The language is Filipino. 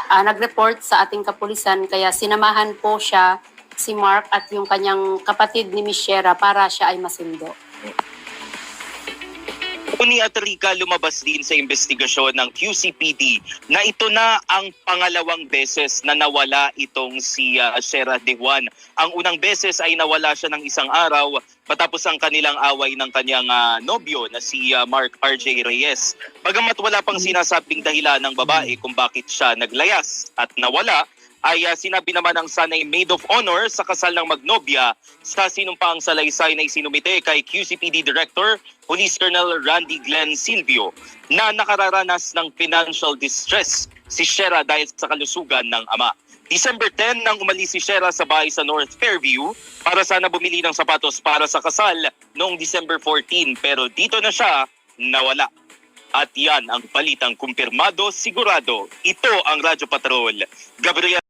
nag-report sa ating kapulisan, kaya sinamahan po siya, si Mark at yung kanyang kapatid ni Miss Shera para siya ay masundo. Ni Atrica, lumabas din sa investigasyon ng QCPD na ito na ang pangalawang beses na nawala itong si Shera De Juan. Ang unang beses ay nawala siya ng isang araw matapos ang kanilang away ng kanyang nobyo na si Mark RJ Reyes. Bagamat wala pang sinasabing dahilan ng babae kung bakit siya naglayas at nawala, ay sinabi naman ng sanay maid of honor sa kasal ng magnobya sa sinumpaang salaysay na isinumite kay QCPD Director Police Colonel Randy Glenn Silvio na nakararanas ng financial distress si Shera dahil sa kalusugan ng ama. December 10 nang umalis si Shera sa bahay sa North Fairview para sana bumili ng sapatos para sa kasal noong December 14, pero dito na siya nawala. At yan ang balitang kumpirmado, sigurado. Ito ang Radyo Patrol. Gabriel